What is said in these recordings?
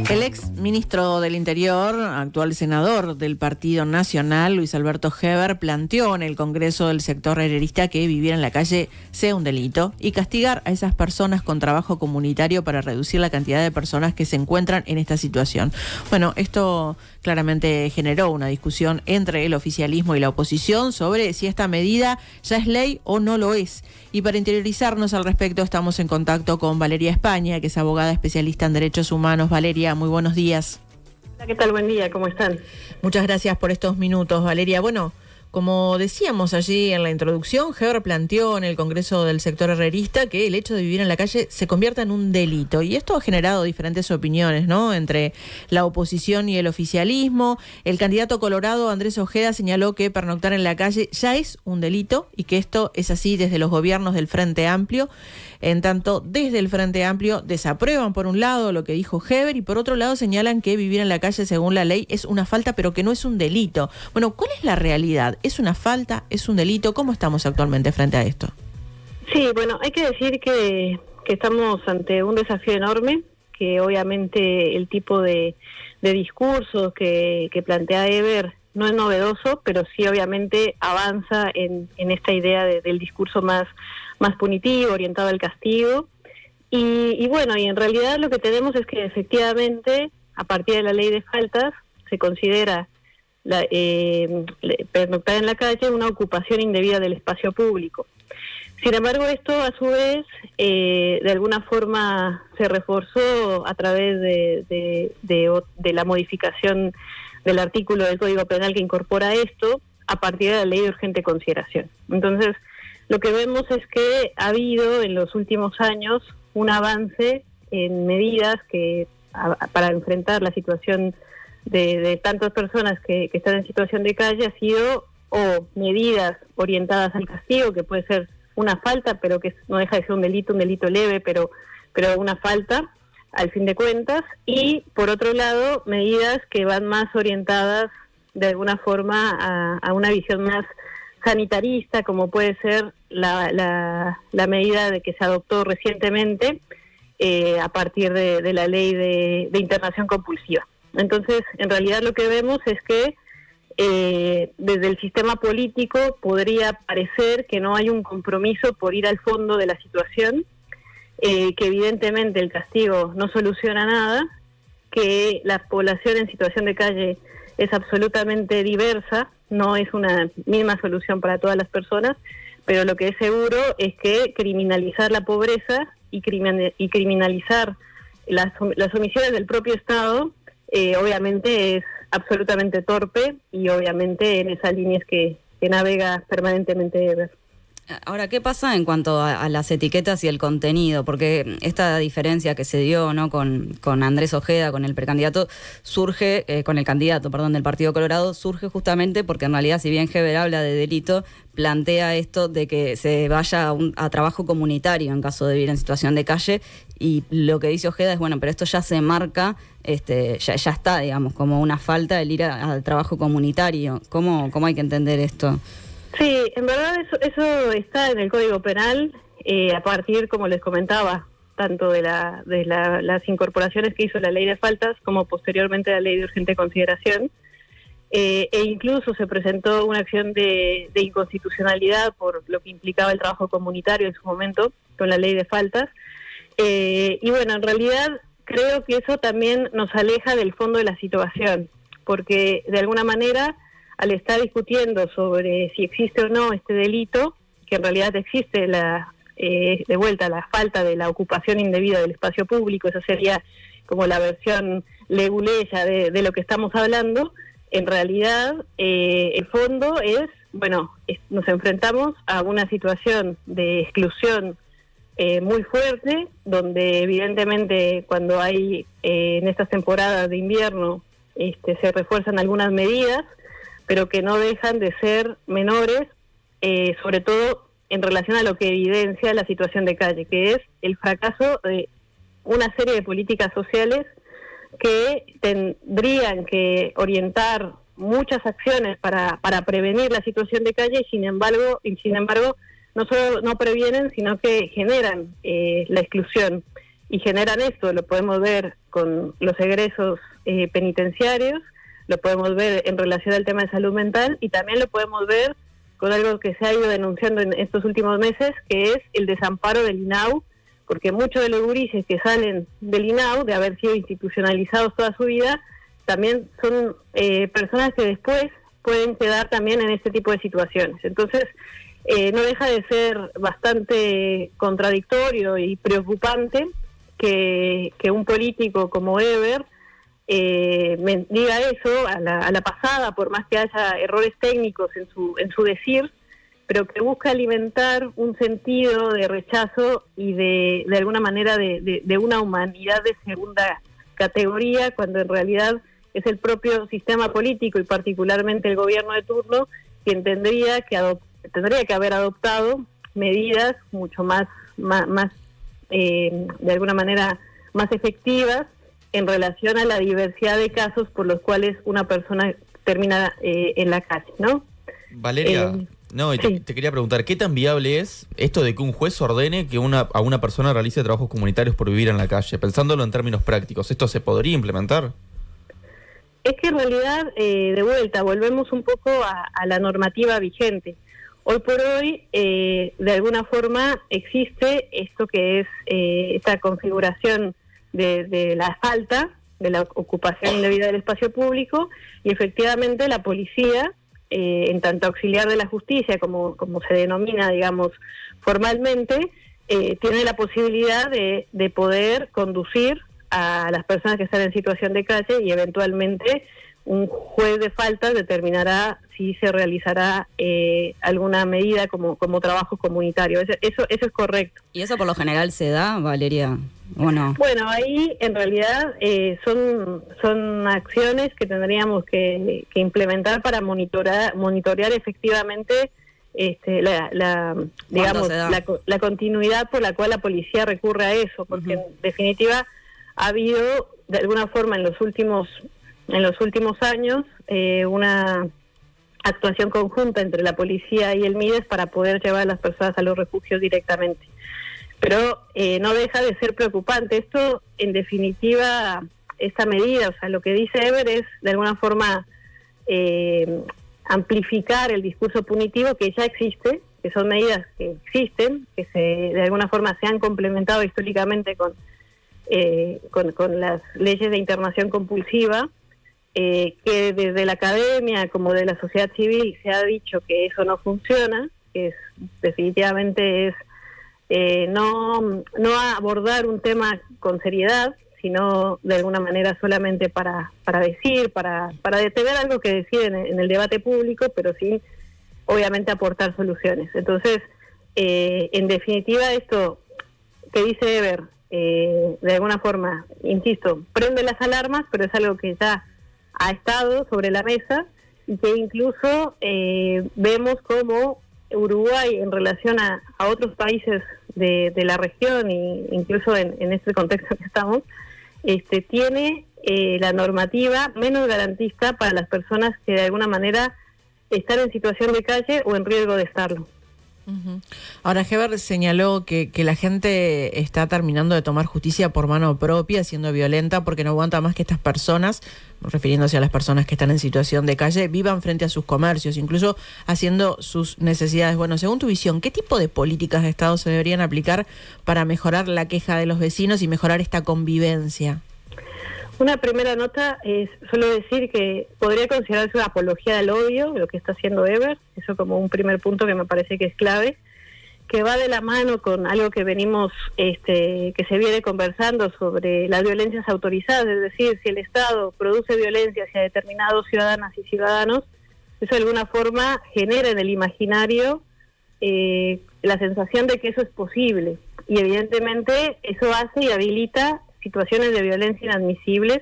El ex ministro del Interior, actual senador del Partido Nacional, Luis Alberto Heber, planteó en el Congreso del sector herrerista que vivir en la calle sea un delito y castigar a esas personas con trabajo comunitario para reducir la cantidad de personas que se encuentran en esta situación. Bueno, esto claramente generó una discusión entre el oficialismo y la oposición sobre si esta medida ya es ley o no lo es. Y para interiorizarnos al respecto estamos en contacto con Valeria España, que es abogada especialista en derechos humanos. Valeria, muy buenos días. Hola, ¿qué tal? Buen día, ¿cómo están? Muchas gracias por estos minutos, Valeria. Bueno, como decíamos allí en la introducción, Heber planteó en el Congreso del sector herrerista que el hecho de vivir en la calle se convierta en un delito. Y esto ha generado diferentes opiniones, ¿no?, entre la oposición y el oficialismo. El candidato colorado, Andrés Ojeda, señaló que pernoctar en la calle ya es un delito y que esto es así desde los gobiernos del Frente Amplio. En tanto, desde el Frente Amplio desaprueban por un lado lo que dijo Heber y por otro lado señalan que vivir en la calle según la ley es una falta, pero que no es un delito. Bueno, ¿cuál es la realidad? ¿Es una falta? ¿Es un delito? ¿Cómo estamos actualmente frente a esto? Sí, bueno, hay que decir que estamos ante un desafío enorme, que obviamente el tipo de discursos que plantea Heber no es novedoso, pero sí obviamente avanza en esta idea del discurso más punitivo, orientado al castigo. Y bueno, y en realidad lo que tenemos es que efectivamente, a partir de la ley de faltas, se considera pernoctar en la calle una ocupación indebida del espacio público. Sin embargo, esto a su vez de alguna forma se reforzó a través de la modificación del artículo del Código Penal que incorpora esto a partir de la ley de urgente consideración. Entonces, lo que vemos es que ha habido en los últimos años un avance en medidas que para enfrentar la situación de tantas personas que están en situación de calle ha sido o medidas orientadas al castigo, que puede ser una falta, pero que no deja de ser un delito leve, pero una falta al fin de cuentas, y por otro lado medidas que van más orientadas de alguna forma a una visión más sanitarista, como puede ser la medida de que se adoptó recientemente a partir de la ley de internación compulsiva. Entonces, en realidad lo que vemos es que desde el sistema político podría parecer que no hay un compromiso por ir al fondo de la situación, que evidentemente el castigo no soluciona nada, que la población en situación de calle es absolutamente diversa, no es una misma solución para todas las personas, pero lo que es seguro es que criminalizar la pobreza y criminalizar las omisiones del propio Estado obviamente es absolutamente torpe y obviamente en esas líneas que navega permanentemente Heber. Ahora, ¿qué pasa en cuanto a las etiquetas y el contenido? Porque esta diferencia que se dio, ¿no?, con Andrés Ojeda, con el precandidato, surge, con el candidato, perdón, del Partido Colorado, surge justamente porque en realidad, si bien Heber habla de delito, plantea esto de que se vaya a trabajo comunitario en caso de vivir en situación de calle, y lo que dice Ojeda es, bueno, pero esto ya se marca, ya está, digamos, como una falta el ir al trabajo comunitario. ¿Cómo hay que entender esto? Sí, en verdad eso está en el Código Penal, a partir, como les comentaba, tanto de las incorporaciones que hizo la ley de faltas como posteriormente la ley de urgente consideración, e incluso se presentó una acción de inconstitucionalidad por lo que implicaba el trabajo comunitario en su momento con la ley de faltas, y bueno, en realidad creo que eso también nos aleja del fondo de la situación, porque de alguna manera, al estar discutiendo sobre si existe o no este delito, que en realidad existe de vuelta la falta de la ocupación indebida del espacio público, esa sería como la versión leguleya de lo que estamos hablando, en realidad el fondo es, bueno, nos enfrentamos a una situación de exclusión muy fuerte, donde evidentemente cuando hay en estas temporadas de invierno se refuerzan algunas medidas, pero que no dejan de ser menores, sobre todo en relación a lo que evidencia la situación de calle, que es el fracaso de una serie de políticas sociales que tendrían que orientar muchas acciones para prevenir la situación de calle, y sin embargo no solo no previenen, sino que generan la exclusión. y generan esto. Lo podemos ver con los egresos penitenciarios, lo podemos ver en relación al tema de salud mental y también lo podemos ver con algo que se ha ido denunciando en estos últimos meses, que es el desamparo del INAU, porque muchos de los gurises que salen del INAU, de haber sido institucionalizados toda su vida, también son personas que después pueden quedar también en este tipo de situaciones. Entonces, no deja de ser bastante contradictorio y preocupante que un político como Eber me diga eso a la pasada, por más que haya errores técnicos en su decir, pero que busca alimentar un sentido de rechazo y de alguna manera de una humanidad de segunda categoría, cuando en realidad es el propio sistema político y particularmente el gobierno de turno quien tendría que haber adoptado medidas mucho más de alguna manera más efectivas en relación a la diversidad de casos por los cuales una persona termina en la calle, ¿no? Valeria, sí. te quería preguntar, ¿qué tan viable es esto de que un juez ordene que a una persona realice trabajos comunitarios por vivir en la calle? Pensándolo en términos prácticos, ¿esto se podría implementar? Es que en realidad, de vuelta, volvemos un poco a la normativa vigente. Hoy por hoy, de alguna forma, existe esto que es esta configuración de la falta, de la ocupación indebida del espacio público, y efectivamente la policía, en tanto auxiliar de la justicia, como se denomina, digamos, formalmente, tiene la posibilidad de poder conducir a las personas que están en situación de calle y eventualmente un juez de faltas determinará si se realizará alguna medida como trabajo comunitario. Eso es correcto. ¿Y eso por lo general se da, Valeria, o no? Bueno, ahí en realidad son acciones que tendríamos que implementar para monitorear efectivamente digamos la continuidad por la cual la policía recurre a eso, porque en definitiva ha habido de alguna forma en los últimos años una actuación conjunta entre la policía y el MIDES para poder llevar a las personas a los refugios directamente. Pero no deja de ser preocupante. Esto, en definitiva, esta medida, o sea, lo que dice Eber es, de alguna forma, amplificar el discurso punitivo que ya existe, que son medidas que existen, que de alguna forma se han complementado históricamente con las leyes de internación compulsiva, que desde la academia como de la sociedad civil se ha dicho que eso no funciona, que definitivamente es no abordar un tema con seriedad, sino de alguna manera solamente para decir, para detener algo que deciden en el debate público, pero sin obviamente aportar soluciones. Entonces, en definitiva, esto que dice Eber, de alguna forma, insisto, prende las alarmas, pero es algo que ya ha estado sobre la mesa y que incluso vemos como Uruguay, en relación a otros países de la región e incluso en este contexto que estamos, tiene la normativa menos garantista para las personas que de alguna manera están en situación de calle o en riesgo de estarlo. Uh-huh. Ahora, Heber señaló que la gente está terminando de tomar justicia por mano propia, siendo violenta, porque no aguanta más que estas personas, refiriéndose a las personas que están en situación de calle, vivan frente a sus comercios, incluso haciendo sus necesidades. Bueno, según tu visión, ¿qué tipo de políticas de Estado se deberían aplicar para mejorar la queja de los vecinos y mejorar esta convivencia? Una primera nota es solo decir que podría considerarse una apología del odio, lo que está haciendo Eber, eso como un primer punto que me parece que es clave, que va de la mano con algo que venimos, que se viene conversando sobre las violencias autorizadas, es decir, si el Estado produce violencia hacia determinados ciudadanas y ciudadanos, eso de alguna forma genera en el imaginario la sensación de que eso es posible, y evidentemente eso hace y habilita situaciones de violencia inadmisibles,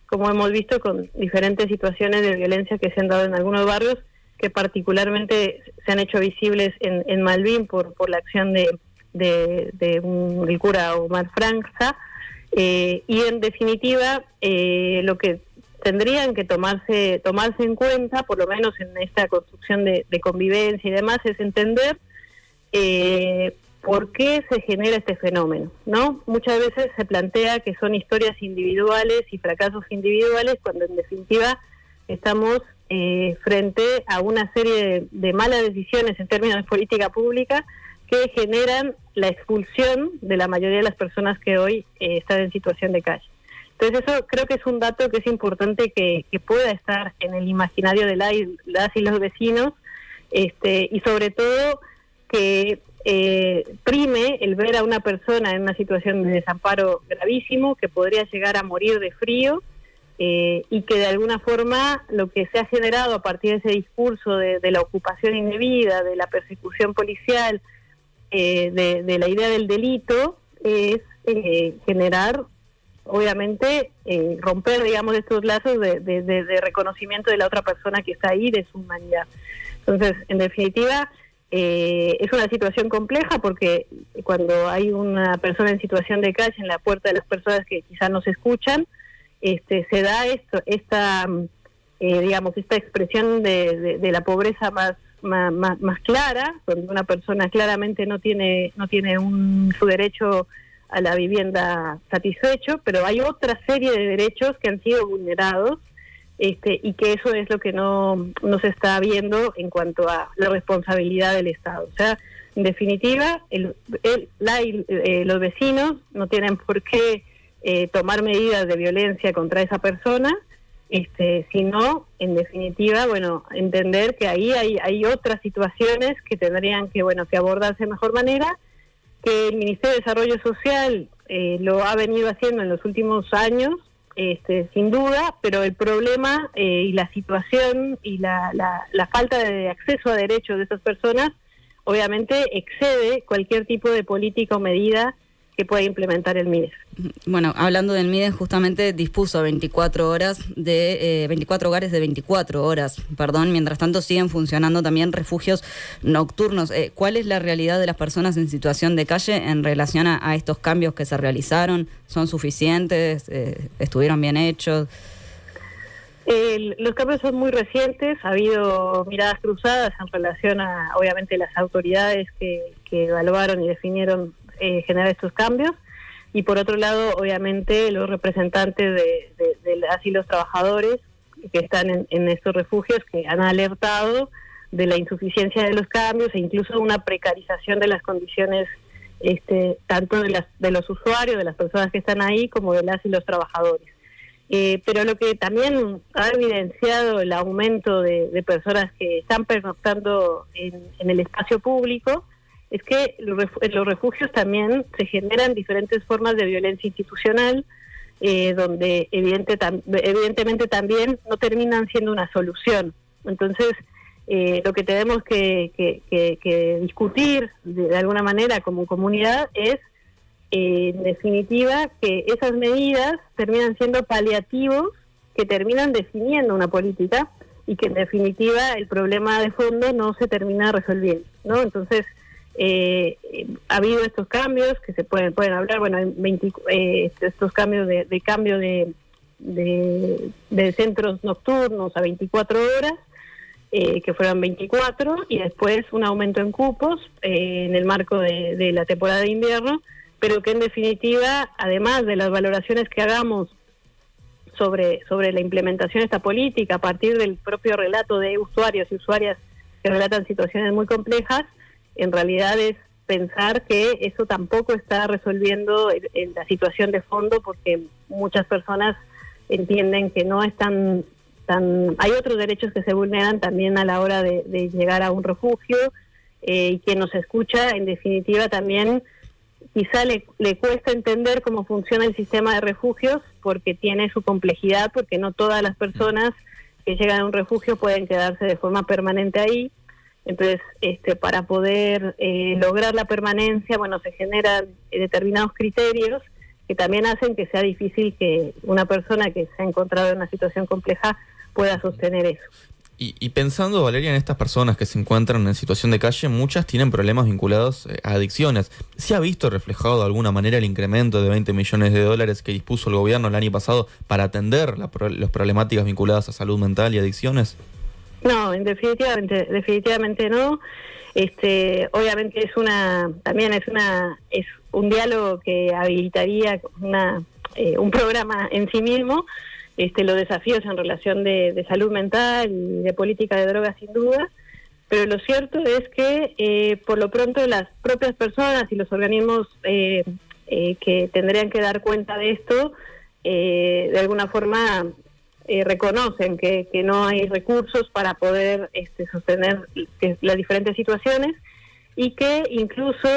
como hemos visto con diferentes situaciones de violencia que se han dado en algunos barrios, que particularmente se han hecho visibles en Malvín por la acción del cura Omar Franza, y en definitiva lo que tendrían que tomarse en cuenta, por lo menos en esta construcción de convivencia y demás, es entender por qué se genera este fenómeno, ¿no? Muchas veces se plantea que son historias individuales y fracasos individuales, cuando en definitiva estamos frente a una serie de malas decisiones en términos de política pública que generan la expulsión de la mayoría de las personas que hoy están en situación de calle. Entonces eso creo que es un dato que es importante que pueda estar en el imaginario de las y los vecinos, y sobre todo que prime el ver a una persona en una situación de desamparo gravísimo, que podría llegar a morir de frío, y que de alguna forma lo que se ha generado a partir de ese discurso de la ocupación indebida, de la persecución policial, de la idea del delito, es generar, obviamente, romper, digamos, estos lazos de reconocimiento de la otra persona que está ahí, de su humanidad. Entonces, en definitiva, es una situación compleja porque cuando hay una persona en situación de calle en la puerta de las personas que quizás no se escuchan, se da esta expresión de la pobreza más clara, donde una persona claramente no tiene su derecho a la vivienda satisfecho, pero hay otra serie de derechos que han sido vulnerados, y que eso es lo que no se está viendo en cuanto a la responsabilidad del Estado. O sea, en definitiva, los vecinos no tienen por qué tomar medidas de violencia contra esa persona, sino, en definitiva, bueno, entender que ahí hay otras situaciones que tendrían que abordarse de mejor manera, que el Ministerio de Desarrollo Social lo ha venido haciendo en los últimos años, sin duda, pero el problema y la situación y la falta de acceso a derechos de esas personas obviamente excede cualquier tipo de política o medida que pueda implementar el MIDES. Bueno, hablando del MIDES, justamente dispuso 24 hogares de 24 horas, mientras tanto siguen funcionando también refugios nocturnos. ¿Cuál es la realidad de las personas en situación de calle en relación a estos cambios que se realizaron? ¿Son suficientes? ¿Estuvieron bien hechos? Los cambios son muy recientes, ha habido miradas cruzadas en relación a, obviamente, las autoridades que evaluaron y definieron generar estos cambios, y por otro lado, obviamente, los representantes de las y los trabajadores que están en estos refugios, que han alertado de la insuficiencia de los cambios e incluso una precarización de las condiciones, tanto de los usuarios, de las personas que están ahí, como de las y los trabajadores. Pero lo que también ha evidenciado el aumento de personas que están pernoctando en el espacio público es que en los refugios también se generan diferentes formas de violencia institucional, donde evidentemente también no terminan siendo una solución. Entonces, lo que tenemos que discutir de alguna manera como comunidad es, en definitiva, que esas medidas terminan siendo paliativos que terminan definiendo una política y que en definitiva el problema de fondo no se termina resolviendo, ¿no? Entonces, ha habido estos cambios que se pueden hablar, bueno, estos cambios de cambio de centros nocturnos a 24 horas, que fueron 24, y después un aumento en cupos en el marco de la temporada de invierno, pero que en definitiva, además de las valoraciones que hagamos sobre la implementación de esta política a partir del propio relato de usuarios y usuarias que relatan situaciones muy complejas, en realidad es pensar que eso tampoco está resolviendo la situación de fondo, porque muchas personas entienden que no están hay otros derechos que se vulneran también a la hora de llegar a un refugio, y quien nos escucha, en definitiva, también quizá le cuesta entender cómo funciona el sistema de refugios, porque tiene su complejidad, porque no todas las personas que llegan a un refugio pueden quedarse de forma permanente ahí. Entonces, para poder lograr la permanencia, bueno, se generan determinados criterios que también hacen que sea difícil que una persona que se ha encontrado en una situación compleja pueda sostener eso. Y pensando, Valeria, en estas personas que se encuentran en situación de calle, muchas tienen problemas vinculados a adicciones. ¿Se ha visto reflejado de alguna manera el incremento de 20 millones de dólares que dispuso el gobierno el año pasado para atender las problemáticas vinculadas a salud mental y adicciones? No, definitivamente no. Obviamente es un diálogo que habilitaría un programa en sí mismo. Los desafíos en relación de salud mental y de política de drogas, sin duda. Pero lo cierto es que por lo pronto las propias personas y los organismos que tendrían que dar cuenta de esto, de alguna forma reconocen que no hay recursos para poder sostener las diferentes situaciones, y que incluso,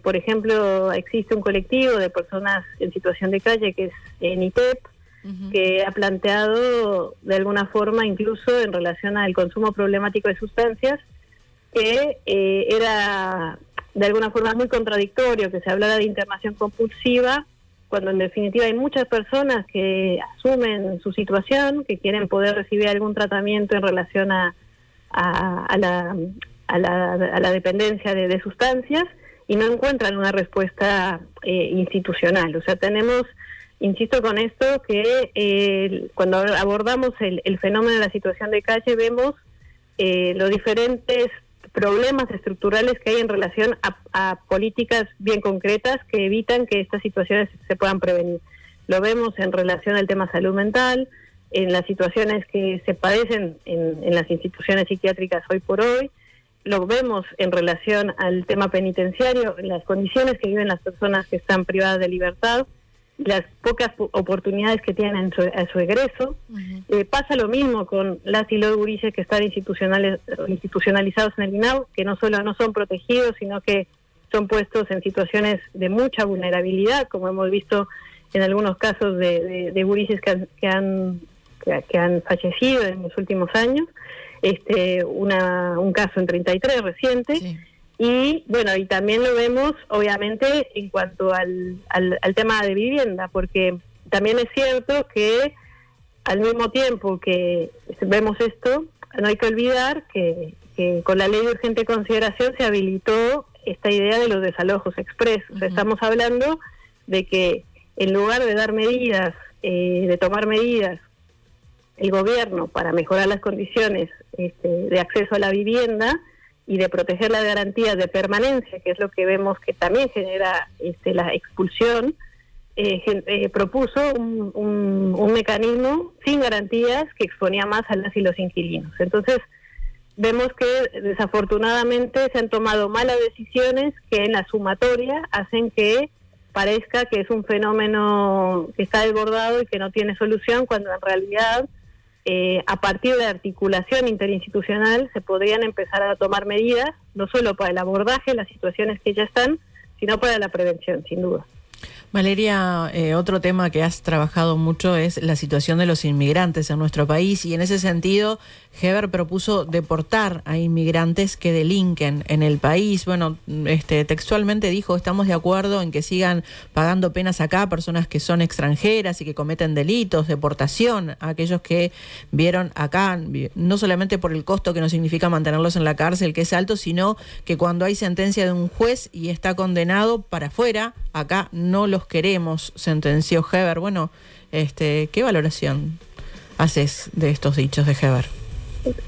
por ejemplo, existe un colectivo de personas en situación de calle que es NITEP, que ha planteado de alguna forma, incluso en relación al consumo problemático de sustancias, que era de alguna forma muy contradictorio que se hablara de internación compulsiva, cuando en definitiva hay muchas personas que asumen su situación, que quieren poder recibir algún tratamiento en relación a la dependencia de sustancias, y no encuentran una respuesta institucional. O sea, tenemos, insisto con esto, que cuando abordamos el fenómeno de la situación de calle, vemos los diferentes problemas estructurales que hay en relación a políticas bien concretas que evitan que estas situaciones se puedan prevenir. Lo vemos en relación al tema salud mental, en las situaciones que se padecen en las instituciones psiquiátricas hoy por hoy. Lo vemos en relación al tema penitenciario, en las condiciones que viven las personas que están privadas de libertad, las pocas oportunidades que tienen a su egreso. Pasa lo mismo con las y los gurises que están institucionalizados en el INAU, que no solo no son protegidos, sino que son puestos en situaciones de mucha vulnerabilidad, como hemos visto en algunos casos de gurises que han fallecido en los últimos años. Un caso en 33 reciente. Sí. Y bueno, y también lo vemos obviamente en cuanto al tema de vivienda, porque también es cierto que al mismo tiempo que vemos esto, no hay que olvidar que con la ley de urgente consideración se habilitó esta idea de los desalojos expresos. Uh-huh. Estamos hablando de que en lugar de dar medidas, de tomar medidas, el gobierno para mejorar las condiciones de acceso a la vivienda y de proteger las garantías de permanencia, que es lo que vemos que también genera la expulsión, propuso un mecanismo sin garantías que exponía más a las y los inquilinos. Entonces, vemos que desafortunadamente se han tomado malas decisiones que en la sumatoria hacen que parezca que es un fenómeno que está desbordado y que no tiene solución, cuando en realidad a partir de articulación interinstitucional se podrían empezar a tomar medidas, no solo para el abordaje de las situaciones que ya están, sino para la prevención, sin duda. Valeria, otro tema que has trabajado mucho es la situación de los inmigrantes en nuestro país, y en ese sentido Heber propuso deportar a inmigrantes que delinquen en el país. Bueno, textualmente dijo: estamos de acuerdo en que sigan pagando penas acá personas que son extranjeras y que cometen delitos, deportación a aquellos que vieron acá, no solamente por el costo que nos significa mantenerlos en la cárcel, que es alto, sino que cuando hay sentencia de un juez y está condenado, para afuera, acá no los queremos, sentenció Heber. Bueno, ¿qué valoración haces de estos dichos de Heber?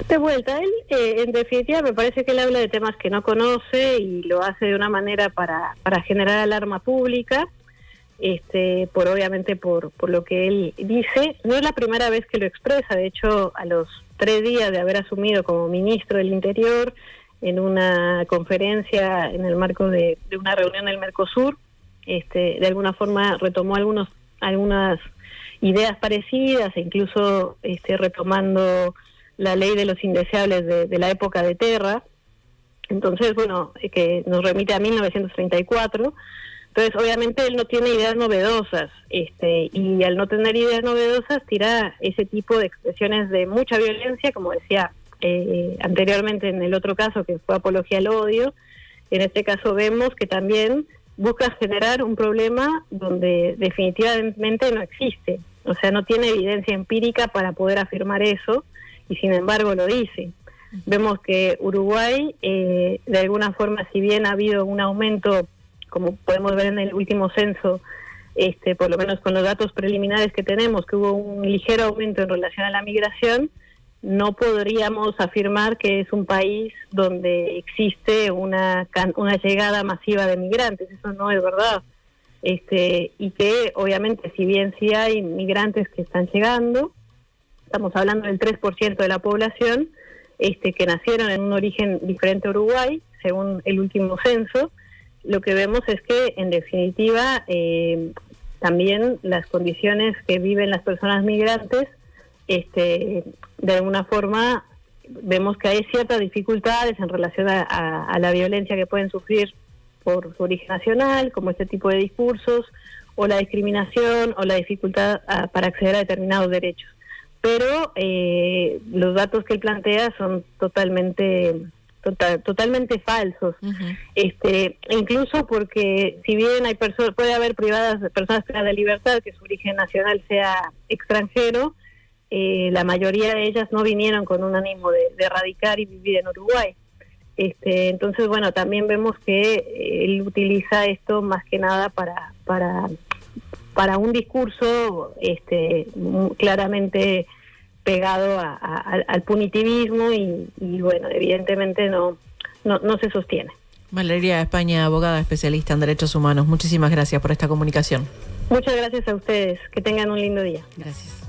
De vuelta, él en definitiva me parece que él habla de temas que no conoce y lo hace de una manera para generar alarma pública, obviamente por lo que él dice. No es la primera vez que lo expresa. De hecho, a los 3 días de haber asumido como ministro del Interior, en una conferencia en el marco de una reunión del Mercosur, de alguna forma retomó algunas ideas parecidas, e incluso retomando la ley de los indeseables de la época de Terra. Entonces, bueno, que nos remite a 1934. Entonces, obviamente él no tiene ideas novedosas, y al no tener ideas novedosas tira ese tipo de expresiones de mucha violencia, como decía anteriormente en el otro caso, que fue apología al odio. En este caso vemos que también busca generar un problema donde definitivamente no existe. O sea, no tiene evidencia empírica para poder afirmar eso, y sin embargo lo dice. Vemos que Uruguay, de alguna forma, si bien ha habido un aumento, como podemos ver en el último censo, por lo menos con los datos preliminares que tenemos, que hubo un ligero aumento en relación a la migración, no podríamos afirmar que es un país donde existe una llegada masiva de migrantes. Eso no es verdad. Y que obviamente, si bien sí hay migrantes que están llegando, estamos hablando del 3% de la población, que nacieron en un origen diferente a Uruguay, según el último censo. Lo que vemos es que, en definitiva, también las condiciones que viven las personas migrantes, de alguna forma, vemos que hay ciertas dificultades en relación a la violencia que pueden sufrir por su origen nacional, como este tipo de discursos, o la discriminación, o la dificultad para acceder a determinados derechos. Pero los datos que él plantea son totalmente falsos. Incluso porque, si bien hay puede haber personas privadas de libertad que su origen nacional sea extranjero, la mayoría de ellas no vinieron con un ánimo de radicar y vivir en Uruguay. Entonces, bueno, también vemos que él utiliza esto más que nada para un discurso claramente pegado al punitivismo y bueno, evidentemente no se sostiene. Valeria España, abogada especialista en derechos humanos, muchísimas gracias por esta comunicación. Muchas gracias a ustedes, que tengan un lindo día. Gracias.